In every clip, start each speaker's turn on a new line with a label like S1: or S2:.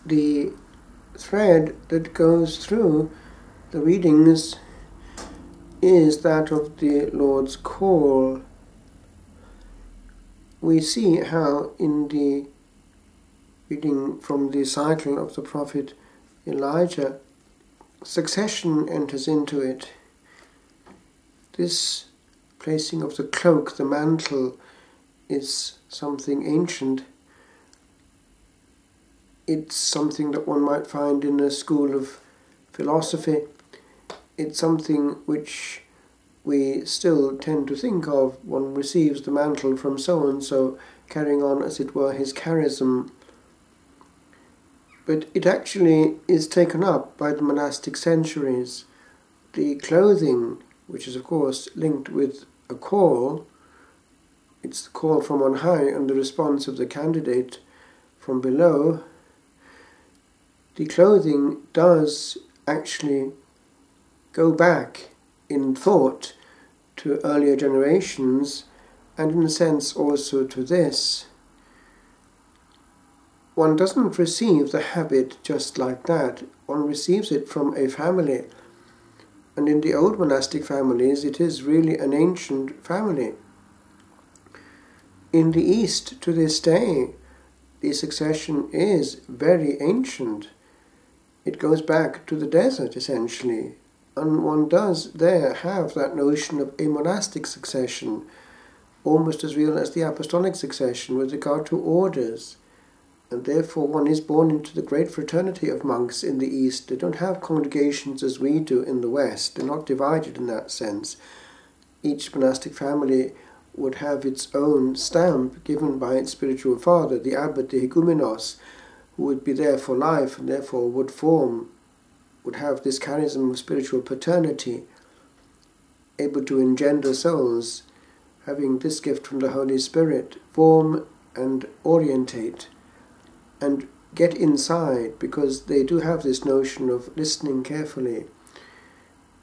S1: the thread that goes through the readings is that of the Lord's call. We see how in the reading from the cycle of the prophet Elijah, succession enters into it. This placing of the cloak, the mantle, is something ancient. It's something that one might find in a school of philosophy. It's something which we still tend to think of. One receives the mantle from so-and-so, carrying on, as it were, his charism. But it actually is taken up by the monastic centuries. The clothing, which is of course linked with a call, it's the call from on high and the response of the candidate from below. The clothing does actually go back in thought to earlier generations, and in a sense also to this. One doesn't receive the habit just like that. One receives it from a family. And in the old monastic families, it is really an ancient family. In the East, to this day, the succession is very ancient. It goes back to the desert, essentially. And one does there have that notion of a monastic succession, almost as real as the apostolic succession with regard to orders. And therefore one is born into the great fraternity of monks in the East. They don't have congregations as we do in the West. They're not divided in that sense. Each monastic family would have its own stamp given by its spiritual father, the abbot, the higumenos, who would be there for life and therefore would have this charism of spiritual paternity, able to engender souls, having this gift from the Holy Spirit, form and orientate, and get inside, because they do have this notion of listening carefully,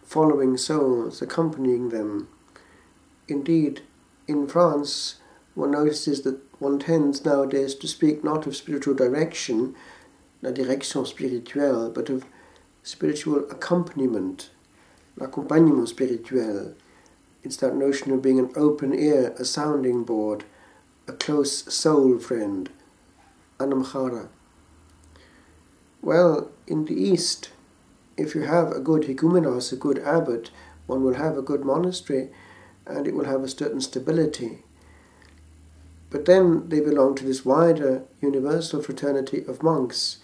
S1: following souls, accompanying them. Indeed, in France, one notices that one tends nowadays to speak not of spiritual direction, la direction spirituelle, but of spiritual accompaniment, l'accompagnement spirituel. It's that notion of being an open ear, a sounding board, a close soul friend, anamchara. Well, in the East, if you have a good higumenos, a good abbot, one will have a good monastery, and it will have a certain stability. But then they belong to this wider universal fraternity of monks,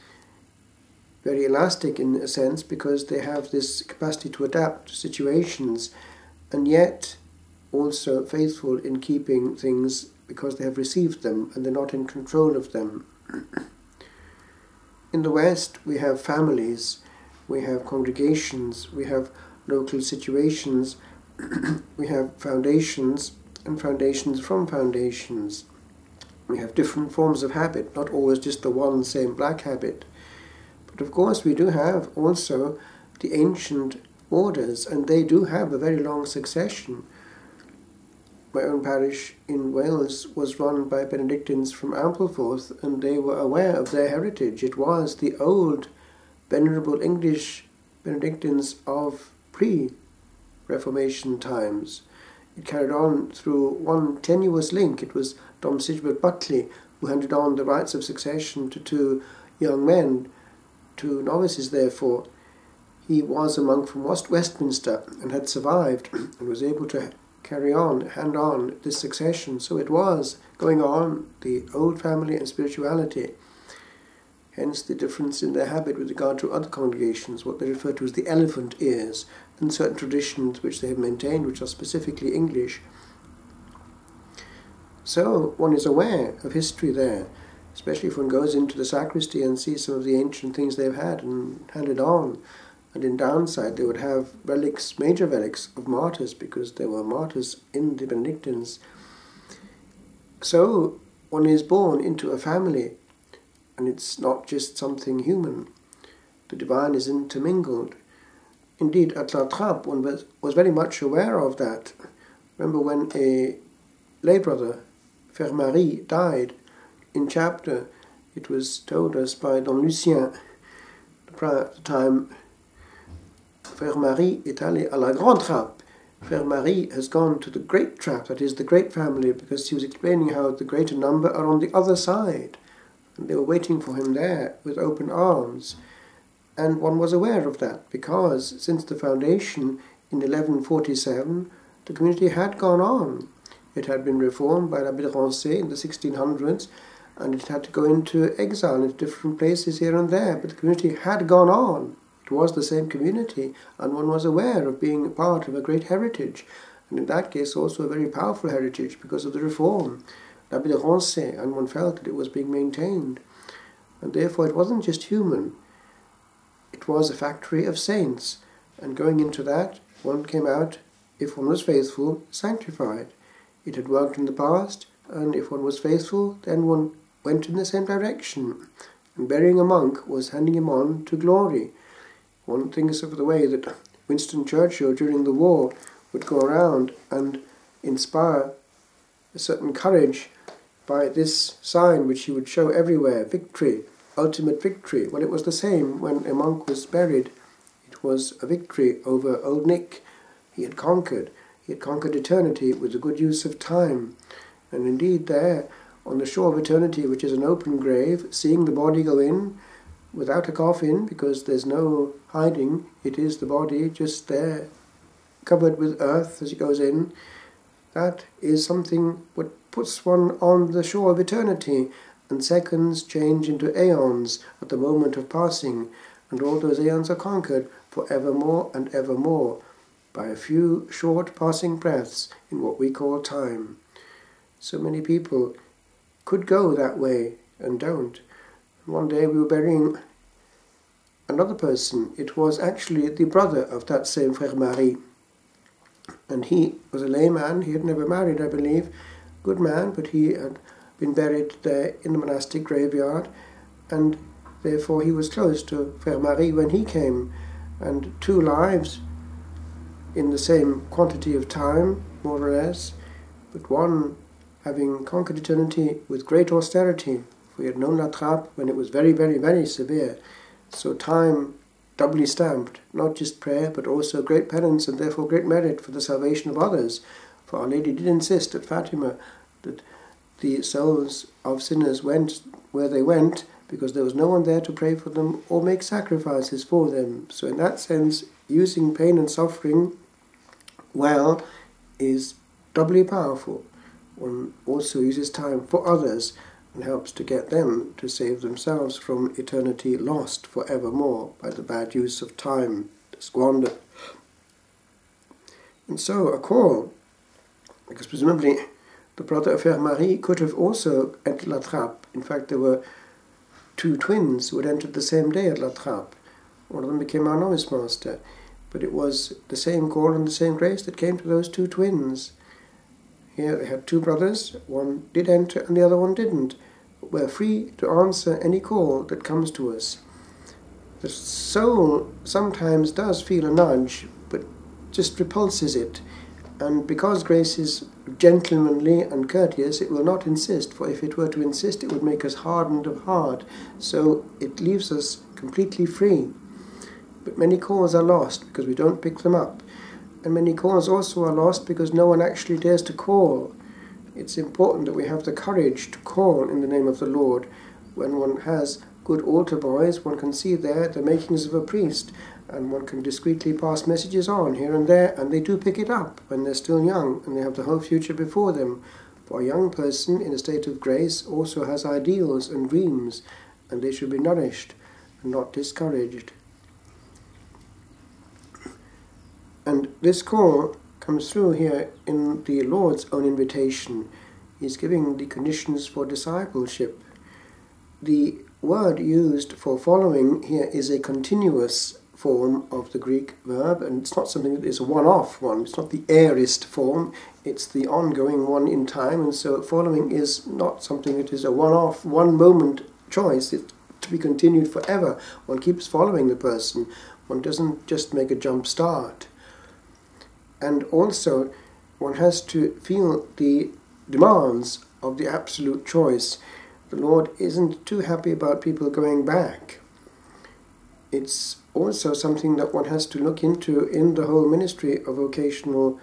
S1: very elastic in a sense, because they have this capacity to adapt to situations, and yet also faithful in keeping things because they have received them and they're not in control of them. In the West, we have families, we have congregations, we have local situations, we have foundations and foundations from foundations. We have different forms of habit, not always just the one same black habit. But of course we do have also the ancient orders, and they do have a very long succession. My own parish in Wales was run by Benedictines from Ampleforth, and they were aware of their heritage. It was the old venerable English Benedictines of pre-Reformation times. It carried on through one tenuous link. It was Dom Sigebert Buckley who handed on the rites of succession to two young men, two novices therefore. He was a monk from Westminster and had survived and was able to hand on this succession. So it was going on, the old family and spirituality. Hence the difference in their habit with regard to other congregations, what they refer to as the elephant ears, and certain traditions which they have maintained, which are specifically English. So one is aware of history there, especially if one goes into the sacristy and sees some of the ancient things they've had and handed on. And in downside they would have relics, major relics of martyrs, because there were martyrs in the Benedictines. So one is born into a family, and it's not just something human. The divine is intermingled. Indeed, at La Trappe, one was very much aware of that. Remember when a lay brother, Frère Marie, died in chapter, It was told us by Don Lucien, the prior at the time, Frère Marie est allé à la grande trappe. Frère Marie has gone to the great trap, that is the great family, because he was explaining how the greater number are on the other side. And they were waiting for him there with open arms. And one was aware of that, because since the foundation in 1147, the community had gone on. It had been reformed by l'Abbé de Rancé in the 1600s, and it had to go into exile into different places here and there, but the community had gone on. It was the same community, and one was aware of being part of a great heritage, and in that case also a very powerful heritage because of the reform, l'Abbé de Rancé, and one felt that it was being maintained. And therefore it wasn't just human, it was a factory of saints, and going into that, one came out, if one was faithful, sanctified. It had worked in the past, and if one was faithful, then one went in the same direction, and burying a monk was handing him on to glory. One thinks of the way that Winston Churchill during the war would go around and inspire a certain courage by this sign which he would show everywhere, victory, ultimate victory. Well, it was the same when a monk was buried. It was a victory over Old Nick. He had conquered. He had conquered eternity with the good use of time. And indeed there, on the shore of eternity, which is an open grave, seeing the body go in, without a coffin, because there's no hiding, it is the body just there, covered with earth as it goes in. That is something what puts one on the shore of eternity, and seconds change into aeons at the moment of passing, and all those aeons are conquered for evermore and evermore by a few short passing breaths in what we call time. So many people could go that way and don't. One day we were burying another person. It was actually the brother of that same Frère Marie. And he was a layman. He had never married, I believe. Good man, but he had been buried there in the monastic graveyard. And therefore he was close to Frère Marie when he came. And 2 lives in the same quantity of time, more or less. But one having conquered eternity with great austerity. We had known La Trappe when it was very, very, very severe. So time doubly stamped, not just prayer, but also great penance and therefore great merit for the salvation of others. For Our Lady did insist at Fatima that the souls of sinners went where they went because there was no one there to pray for them or make sacrifices for them. So in that sense, using pain and suffering well is doubly powerful. One also uses time for others and helps to get them to save themselves from eternity lost forevermore by the bad use of time squandered. And so a call, because presumably the brother of Frère Marie could have also entered La Trappe. In fact, there were 2 twins who had entered the same day at La Trappe. One of them became our novice master, but it was the same call and the same grace that came to those 2 twins. Here they had 2 brothers, one did enter and the other one didn't. We're free to answer any call that comes to us. The soul sometimes does feel a nudge, but just repulses it. And because grace is gentlemanly and courteous, it will not insist, for if it were to insist, it would make us hardened of heart. So it leaves us completely free. But many calls are lost because we don't pick them up. And many calls also are lost because no one actually dares to call. It's important that we have the courage to call in the name of the Lord. When one has good altar boys, one can see there the makings of a priest, and one can discreetly pass messages on here and there, and they do pick it up when they're still young, and they have the whole future before them. For a young person in a state of grace also has ideals and dreams, and they should be nourished and not discouraged. And this call comes through here in the Lord's own invitation. He's giving the conditions for discipleship. The word used for following here is a continuous form of the Greek verb, and it's not something that is a one-off one. It's not the aorist form, it's the ongoing one in time, and so following is not something that is a one-off, one-moment choice. It's to be continued forever. One keeps following the person. One doesn't just make a jump start. And also, one has to feel the demands of the absolute choice. the Lord isn't too happy about people going back. It's also something that one has to look into in the whole ministry of vocational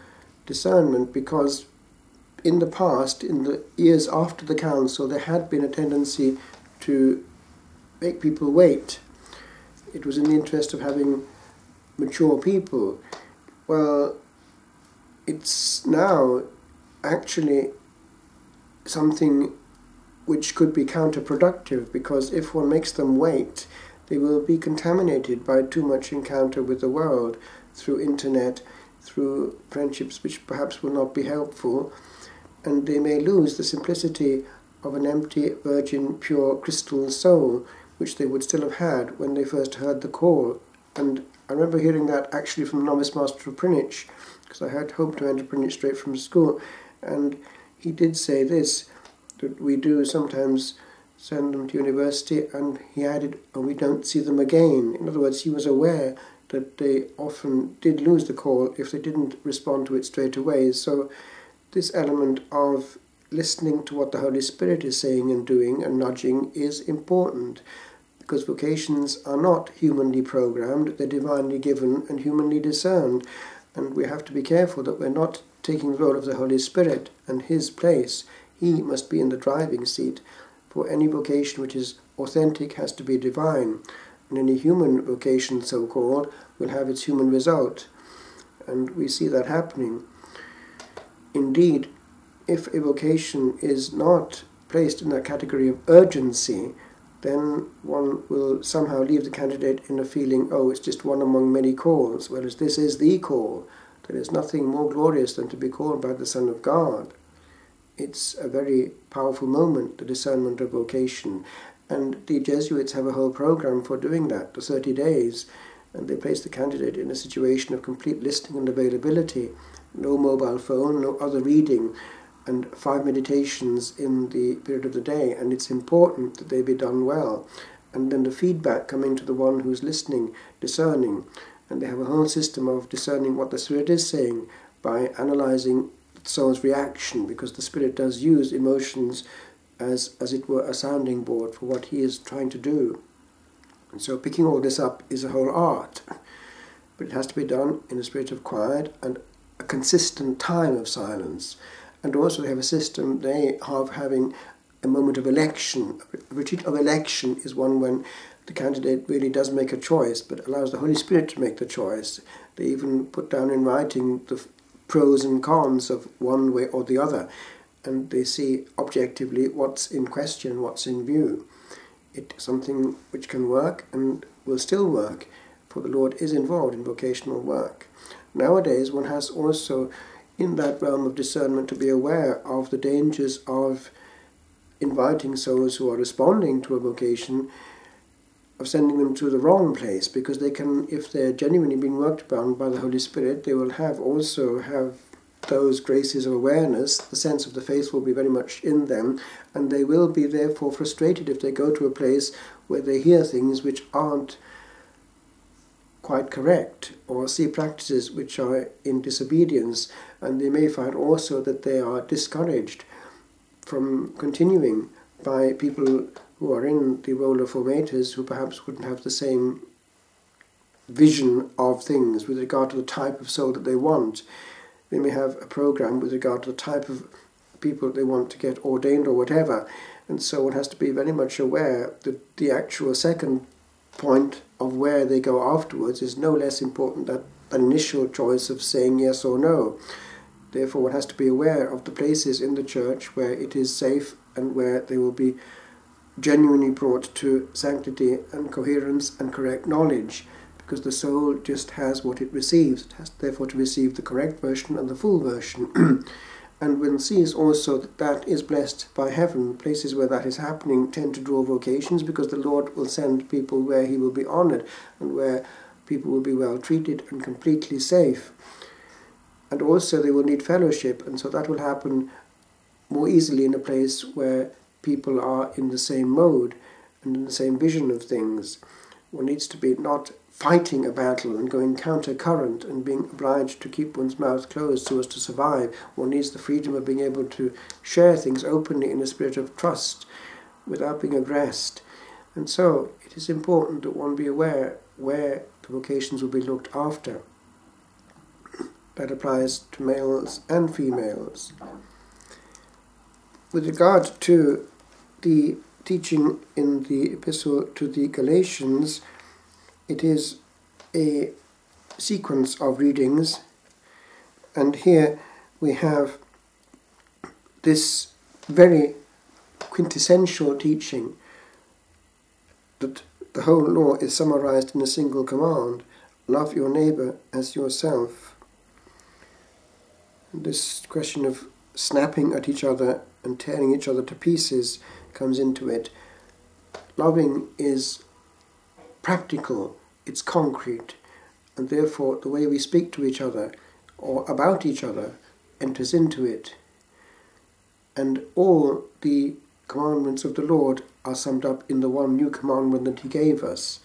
S1: discernment, because in the past, in the years after the council, there had been a tendency to make people wait. It was in the interest of having mature people. Well, it's now actually something which could be counterproductive, because if one makes them wait, they will be contaminated by too much encounter with the world through internet, through friendships which perhaps will not be helpful, and they may lose the simplicity of an empty, virgin, pure, crystal soul, which they would still have had when they first heard the call. And I remember hearing that actually from the novice master of Prynich, because I had hoped to enter Prynich straight from school, and he did say this, that we do sometimes send them to university, and he added, oh, we don't see them again. In other words, he was aware that they often did lose the call if they didn't respond to it straight away. So this element of listening to what the Holy Spirit is saying and doing and nudging is important, because vocations are not humanly programmed, they're divinely given and humanly discerned, and we have to be careful that we're not taking the role of the Holy Spirit and his place. He must be in the driving seat. For any vocation which is authentic has to be divine, and any human vocation, so-called, will have its human result, and we see that happening. Indeed, if a vocation is not placed in that category of urgency, then one will somehow leave the candidate in a feeling, oh, it's just one among many calls, whereas this is the call. There is nothing more glorious than to be called by the Son of God. It's a very powerful moment, the discernment of vocation. And the Jesuits have a whole program for doing that, the 30 days, and they place the candidate in a situation of complete listening and availability. No mobile phone, no other reading, and 5 meditations in the period of the day, and it's important that they be done well. And then the feedback coming to the one who's listening, discerning, and they have a whole system of discerning what the Spirit is saying by analysing the soul's reaction, because the Spirit does use emotions as it were a sounding board for what he is trying to do. And so picking all this up is a whole art, but it has to be done in a spirit of quiet and a consistent time of silence. And also they have a system, they have having a moment of election. A retreat of election is one when the candidate really does make a choice, but allows the Holy Spirit to make the choice. They even put down in writing the pros and cons of one way or the other, and they see objectively what's in question, what's in view. It's something which can work and will still work, for the Lord is involved in vocational work. Nowadays one has also, in that realm of discernment, to be aware of the dangers of inviting souls who are responding to a vocation, of sending them to the wrong place, because they can, if they're genuinely being worked upon by the Holy Spirit, they will also have those graces of awareness. The sense of the faith will be very much in them, and they will be therefore frustrated if they go to a place where they hear things which aren't quite correct, or see practices which are in disobedience, and they may find also that they are discouraged from continuing by people who are in the role of formators, who perhaps wouldn't have the same vision of things with regard to the type of soul that they want. They may have a program with regard to the type of people they want to get ordained or whatever, and so one has to be very much aware that the actual second point of where they go afterwards is no less important than an initial choice of saying yes or no. Therefore one has to be aware of the places in the church where it is safe and where they will be genuinely brought to sanctity and coherence and correct knowledge, because the soul just has what it receives. It has therefore to receive the correct version and the full version. And one sees also that that is blessed by heaven. Places where that is happening tend to draw vocations, because the Lord will send people where he will be honoured and where people will be well treated and completely safe. And also they will need fellowship, and so that will happen more easily in a place where people are in the same mode and in the same vision of things. One needs to be not fighting a battle and going counter-current and being obliged to keep one's mouth closed so as to survive. One needs the freedom of being able to share things openly in a spirit of trust, without being aggressed. And so it is important that one be aware where the vocations will be looked after. That applies to males and females. With regard to the teaching in the epistle to the Galatians, it is a sequence of readings, and here we have this very quintessential teaching that the whole law is summarized in a single command: love your neighbor as yourself. And this question of snapping at each other and tearing each other to pieces comes into it. Loving is practical, it's concrete, and therefore the way we speak to each other or about each other enters into it. And all the commandments of the Lord are summed up in the one new commandment that He gave us.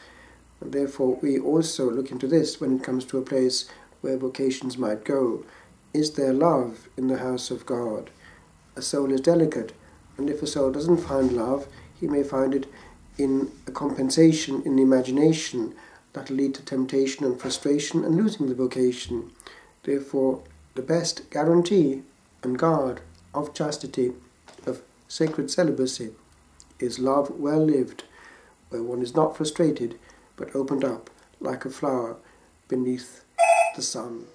S1: And therefore we also look into this when it comes to a place where vocations might go. Is there love in the house of God? A soul is delicate, and if a soul doesn't find love, he may find it in a compensation in the imagination that will lead to temptation and frustration and losing the vocation. Therefore, the best guarantee and guard of chastity, of sacred celibacy, is love well lived, where one is not frustrated but opened up like a flower beneath the sun.